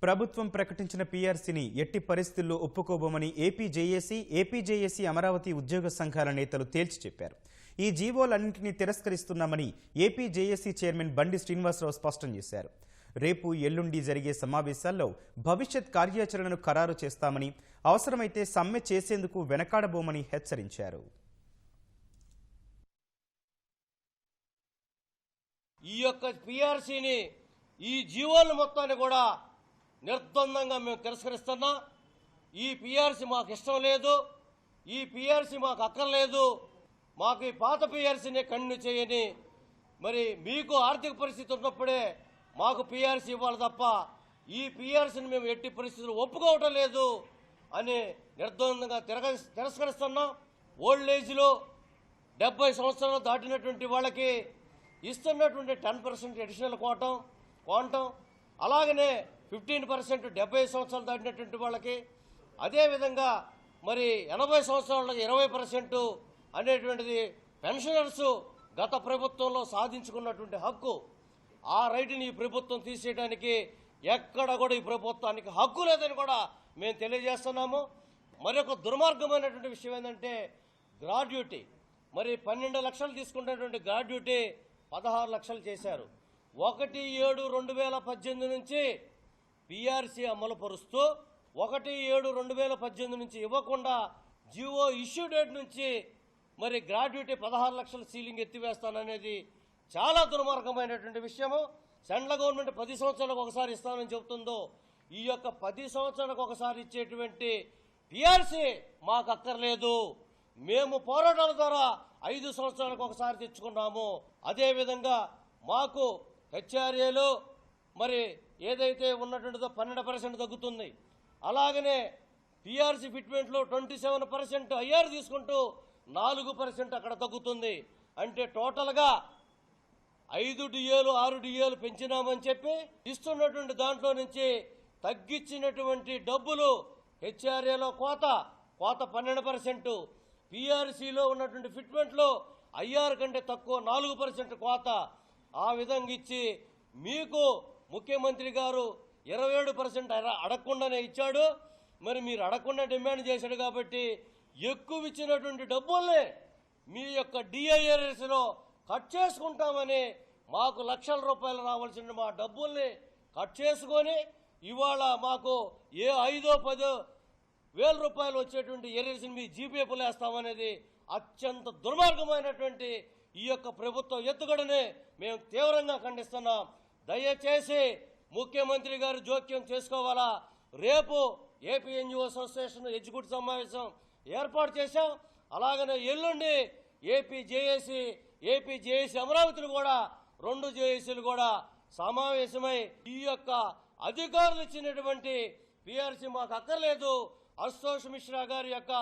ప్రభుత్వం ప్రకటించిన పీఆర్సీని ఎట్టి పరిస్థితుల్లో ఒప్పుకోబోమని ఏపీజేఏసీ అమరావతి ఉద్యోగ సంఘాల నేతలు తేల్చి చెప్పారు. ఈ జీవోలన్నింటినీ తిరస్కరిస్తున్నామని ఏపీజేఏసీ చైర్మన్ బండి శ్రీనివాసరావు స్పష్టం చేశారు. రేపు ఎల్లుండి జరిగే సమావేశాల్లో భవిష్యత్ కార్యాచరణను ఖరారు చేస్తామని, అవసరమైతే సమ్మె చేసేందుకు వెనకాడబోమని హెచ్చరించారు. ఈ యొక్క పీఆర్సీని ఈ జీవోల మొత్తాన్ని కూడా నిర్ద్వందంగా మేము తిరస్కరిస్తున్నా. ఈ పీఆర్సీ మాకు ఇష్టం లేదు, ఈ పీఆర్సీ మాకు అక్కర్లేదు, మాకు ఈ పాత పీఆర్సీని కంటిన్యూ చేయని, మరి మీకు ఆర్థిక పరిస్థితి ఉన్నప్పుడే మాకు పీఆర్సీ ఇవ్వాలి తప్ప ఈ పీఆర్సీని మేము ఎట్టి పరిస్థితులు ఒప్పుకోవటం లేదు అని నిర్ద్వందంగా తిరస్కరిస్తున్నాం. ఓల్డ్ ఏజ్లో 70 సంవత్సరాలు దాటినటువంటి వాళ్ళకి ఇస్తున్నటువంటి 10% అడిషనల్ క్వాంటం, అలాగనే 15% 70 సంవత్సరాలు దాటినటువంటి వాళ్ళకి, అదేవిధంగా మరి 80 సంవత్సరాలకి 20% అనేటువంటిది పెన్షనర్స్ గత ప్రభుత్వంలో సాధించుకున్నటువంటి హక్కు. ఆ రైటుని ఈ ప్రభుత్వం తీసేయడానికి ఎక్కడ కూడా ఈ ప్రభుత్వానికి హక్కు లేదని కూడా మేము తెలియజేస్తున్నాము. మరొక దుర్మార్గమైనటువంటి విషయం ఏంటంటే గ్రాడ్యుటీ, మరి 12 లక్షలు తీసుకున్నటువంటి గ్రాడ్యుటీ 16 లక్షలు చేశారు. 1/7/2018 నుంచి పీఆర్సీ అమలు పరుస్తూ 1/7/2018 నుంచి ఇవ్వకుండా జీవో ఇష్యూ డేట్ నుంచి మరి గ్రాడ్యుటీ 16 లక్షల సీలింగ్ ఎత్తివేస్తాననేది చాలా దుర్మార్గమైనటువంటి విషయము. సెంట్రల్ గవర్నమెంట్ 10 సంవత్సరాలకు ఒకసారి ఇస్తానని చెబుతుందో, ఈ యొక్క 10 సంవత్సరాలకు ఒకసారి ఇచ్చేటువంటి పీఆర్సీ మాకు అక్కర్లేదు. మేము పోరాటాల ద్వారా 5 సంవత్సరాలకు ఒకసారి తెచ్చుకున్నాము. అదేవిధంగా మాకు హెచ్ఆర్ఏలో మరి ఏదైతే ఉన్నటువంటిదో 12% తగ్గుతుంది. అలాగనే పీఆర్సీ ఫిట్మెంట్లో 27% ఐఆర్ తీసుకుంటూ 4% అక్కడ తగ్గుతుంది. అంటే టోటల్గా 5 డిఏలు 6 డిఏలు పెంచినామని చెప్పి ఇస్తున్నటువంటి దాంట్లో నుంచి తగ్గించినటువంటి డబ్బులు హెచ్ఆర్ఏలో కోత 12%, పీఆర్సీలో ఉన్నటువంటి ఫిట్మెంట్లో ఐఆర్ కంటే తక్కువ 4% కోత. ఆ విధంగా ఇచ్చి మీకు ముఖ్యమంత్రి గారు 27% అడగకుండానే ఇచ్చాడు. మరి మీరు అడగకుండా డిమాండ్ చేశాడు కాబట్టి ఎక్కువ ఇచ్చినటువంటి డబ్బుల్ని మీ యొక్క డిఐఆర్ఎస్లో కట్ చేసుకుంటామని, మాకు లక్షల రూపాయలు రావాల్సిన మా డబ్బుల్ని కట్ చేసుకొని ఇవాళ మాకు 5-10 వేల రూపాయలు వచ్చేటువంటి ఏరియర్స్ని మీ జీపీఎఫ్లు వేస్తామనేది అత్యంత దుర్మార్గమైనటువంటి ఈ యొక్క ప్రభుత్వం ఎత్తుగడని మేము తీవ్రంగా ఖండిస్తున్నాం. దయచేసి ముఖ్యమంత్రి గారు జోక్యం చేసుకోవాలా. రేపు ఏపీ ఎన్జిఓ అసోసియేషన్ ఎగ్జిక్యూటివ్ సమావేశం ఏర్పాటు చేశాం. అలాగనే ఎల్లుండి ఏపీజేఏసీ అమరావతిని కూడా 2 జేఏసీలు కూడా సమావేశమై ఈ యొక్క అధికారులు ఇచ్చినటువంటి పీఆర్సీ మాకు అక్కర్లేదు, అశోష్ మిశ్రా గారి యొక్క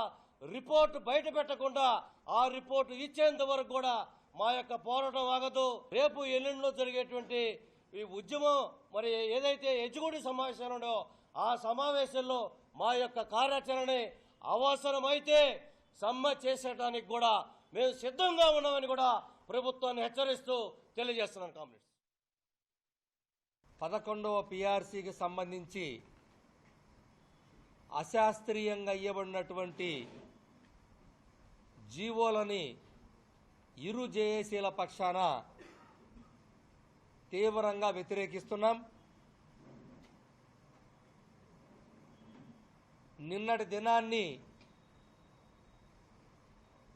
రిపోర్టు బయట పెట్టకుండా ఆ రిపోర్టు ఇచ్చేంత వరకు కూడా మా యొక్క పోరాటం ఆగదు. రేపు ఎల్లుండిలో జరిగేటువంటి ఈ ఉద్యమం మరి ఏదైతే ఎగ్జిక్యూటివ్ సమావేశాలు ఉండో ఆ సమావేశంలో మా యొక్క కార్యాచరణ అవసరమైతే సమ్మె చేసేటానికి కూడా మేము సిద్ధంగా ఉన్నామని కూడా ప్రభుత్వాన్ని హెచ్చరిస్తూ తెలియజేస్తున్నాను. కామ్రేడ్స్, 11వ పీఆర్సీకి సంబంధించి అశాస్త్రీయంగా ఇవ్వబడినటువంటి జీవోలని ఇరు జేఏసీల పక్షాన తీవ్రంగా వ్యతిరేకిస్తున్నాం. నిన్నటి దినాన్ని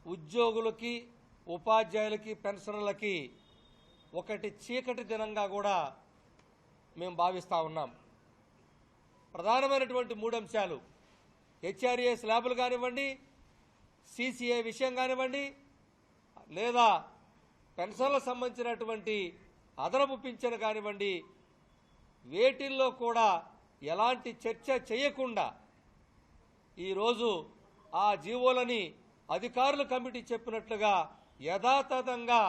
ఉద్యోగులకి, ఉపాధ్యాయులకి, పెన్షనర్లకి ఒకటి చీకటి దినంగా కూడా మేము భావిస్తూ ఉన్నాం. ప్రధానమైనటువంటి 3 అంశాలు హెచ్ఆర్ఏ స్లాబులు కానివ్వండి, సిసిఏ విషయం కానివ్వండి, లేదా పెన్షన్లకు సంబంధించినటువంటి అదనపు పింఛను కానివ్వండి, వేటిల్లో కూడా ఎలాంటి చర్చ చేయకుండా ఈరోజు ఆ జీవోలని అధికారుల కమిటీ చెప్పినట్లుగా యథాతథంగా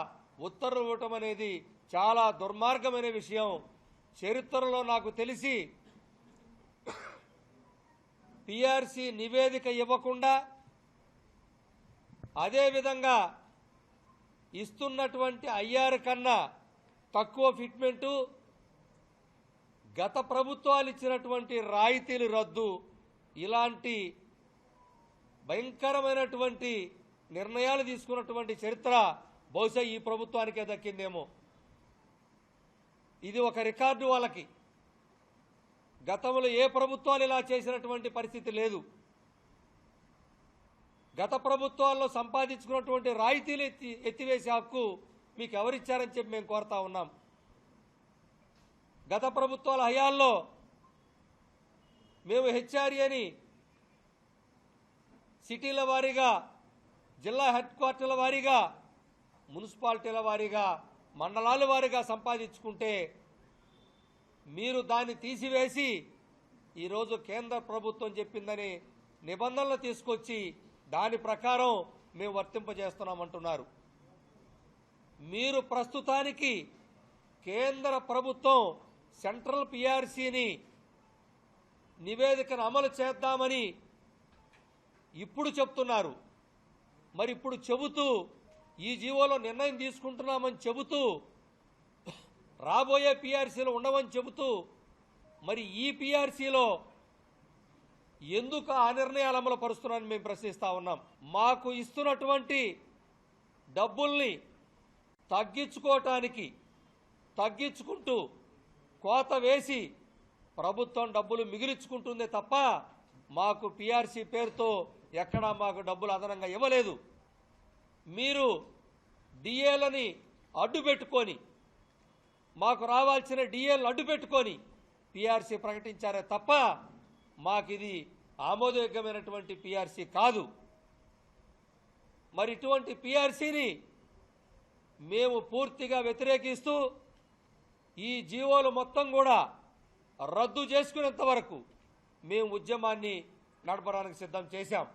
ఉత్తర్వులు ఇవ్వటం అనేది చాలా దుర్మార్గమైన విషయం. చరిత్రలో నాకు తెలిసి పీఆర్సీ నివేదిక ఇవ్వకుండా, అదేవిధంగా ఇస్తున్నటువంటి ఐఆర్ కన్నా తక్కువ ఫిట్మెంటు, గత ప్రభుత్వాలు ఇచ్చినటువంటి రాయితీలు రద్దు, ఇలాంటి భయంకరమైనటువంటి నిర్ణయాలు తీసుకున్నటువంటి చరిత్ర బహుశా ఈ ప్రభుత్వానికే దక్కిందేమో. ఇది ఒక రికార్డు వాళ్ళకి. గతంలో ఏ ప్రభుత్వాలు ఇలా చేసినటువంటి పరిస్థితి లేదు. గత ప్రభుత్వాల్లో సంపాదించుకున్నటువంటి రాయితీలు ఎత్తివేసే హక్కు మీకు ఎవరిచ్చారని చెప్పి మేము కోరుతా ఉన్నాం. గత ప్రభుత్వాల హయాల్లో మేము హెచ్ఆర్ఏని సిటీల వారీగా, జిల్లా హెడ్ క్వార్టర్ల వారీగా, మున్సిపాలిటీల వారీగా, మండలాల వారీగా సంపాదించుకుంటే మీరు దాన్ని తీసివేసి ఈరోజు కేంద్ర ప్రభుత్వం చెప్పిందని నిబంధనలు తీసుకొచ్చి దాని ప్రకారం మేము వర్తింపజేస్తున్నామంటున్నారు. మీరు ప్రస్తుతానికి కేంద్ర ప్రభుత్వం సెంట్రల్ పిఆర్సీని నివేదికను అమలు చేద్దామని ఇప్పుడు చెప్తున్నారు. మరి ఇప్పుడు చెబుతూ ఈ జీవోలో నిర్ణయం తీసుకుంటున్నామని చెబుతూ, రాబోయే పిఆర్సీలో ఉండవని చెబుతూ, మరి ఈ పిఆర్సీలో ఎందుకు ఆ నిర్ణయాలు అమలు పరుస్తున్నారని మేము ప్రశ్నిస్తా ఉన్నాం. మాకు ఇస్తున్నటువంటి డబ్బుల్ని తగ్గించుకుంటూ కోత వేసి ప్రభుత్వం డబ్బులు మిగిలించుకుంటుందే తప్ప మాకు పిఆర్సీ పేరుతో ఎక్కడా మాకు డబ్బులు అదనంగా ఇవ్వలేదు. మీరు డిఏలని అడ్డుపెట్టుకొని, మాకు రావాల్సిన డిఏలను అడ్డుపెట్టుకొని పిఆర్సీ ప్రకటించారే తప్ప మాకు ఇది ఆమోదయోగ్యమైనటువంటి పిఆర్సీ కాదు. మరి ఇటువంటి పిఆర్సీని మేము పూర్తిగా వ్యతిరేకిస్తూ ఈ జీవోలు మొత్తం కూడా రద్దు చేసుకునేంత వరకు మేము ఉద్యమాన్ని నడపడానికి సిద్ధం చేశాం.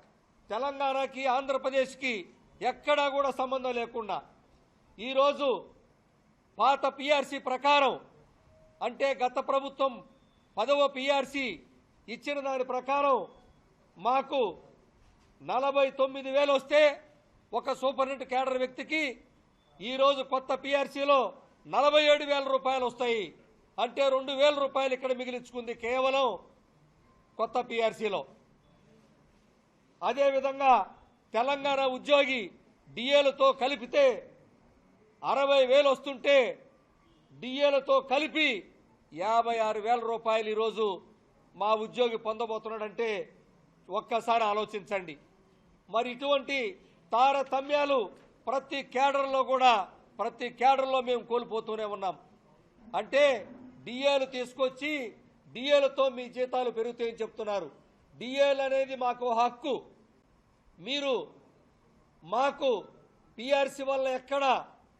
తెలంగాణకి, ఆంధ్రప్రదేశ్కి ఎక్కడా కూడా సంబంధం లేకుండా ఈరోజు పాత పిఆర్సీ ప్రకారం, అంటే గత ప్రభుత్వం 10వ పిఆర్సీ ఇచ్చిన దాని ప్రకారం మాకు 49,000 వస్తే ఒక సూపరింటెండెంట్ కేడర్ వ్యక్తికి ఈరోజు కొత్త పిఆర్సీలో 47,000 రూపాయలు వస్తాయి. అంటే 2,000 రూపాయలు ఇక్కడ మిగిలించుకుంది కేవలం కొత్త పిఆర్సీలో. అదేవిధంగా తెలంగాణ ఉద్యోగి డిఏలతో కలిపితే 60,000 వస్తుంటే డిఏలతో కలిపి 56,000 రూపాయలు ఈరోజు మా ఉద్యోగి పొందబోతున్నాడంటే ఒక్కసారి ఆలోచించండి. మరి ఇటువంటి తారతమ్యాలు ప్రతి కేడర్లో మేము కోల్పోతూనే ఉన్నాం. అంటే డిఏలు తీసుకొచ్చి డిఏలతో మీ జీతాలు పెరుగుతాయని చెప్తున్నారు. డిఏలు అనేది మాకు హక్కు. మీరు మాకు పిఆర్సీ వల్ల ఎక్కడ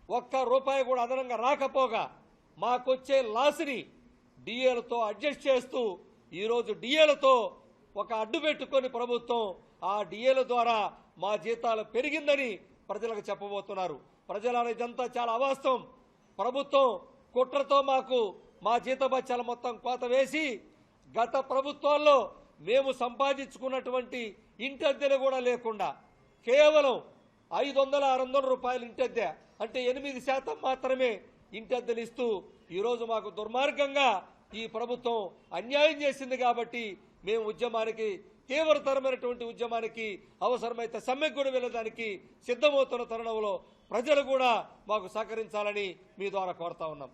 ఒక్క రూపాయి కూడా అదనంగా రాకపోగా మాకొచ్చే లాస్ని డిఏలతో అడ్జస్ట్ చేస్తూ ఈరోజు డిఏలతో ఒక అడ్డు పెట్టుకొని ప్రభుత్వం ఆ డిఏల ద్వారా మా జీతాలు పెరిగిందని ప్రజలకు చెప్పబోతున్నారు. ప్రజల ఇదంతా చాలా అవాస్తవం. ప్రభుత్వం కుట్రతో మాకు మా జీతభత్యాల మొత్తం కోత వేసి గత ప్రభుత్వాల్లో మేము సంపాదించుకున్నటువంటి ఇంటద్దెలు కూడా లేకుండా కేవలం 500-600 రూపాయలు ఇంటద్దె, అంటే 8% మాత్రమే ఇంటద్దెలు ఇస్తూ ఈరోజు మాకు దుర్మార్గంగా ఈ ప్రభుత్వం అన్యాయం చేసింది. కాబట్టి మేము ఉద్యమానికి, తీవ్రతరమైనటువంటి ఉద్యమానికి, అవసరమైతే సమ్మెకు కూడా వెళ్ళడానికి సిద్ధమవుతున్న తరుణంలో ప్రజలు కూడా మాకు సహకరించాలని మీ ద్వారా కోరుతా ఉన్నాం.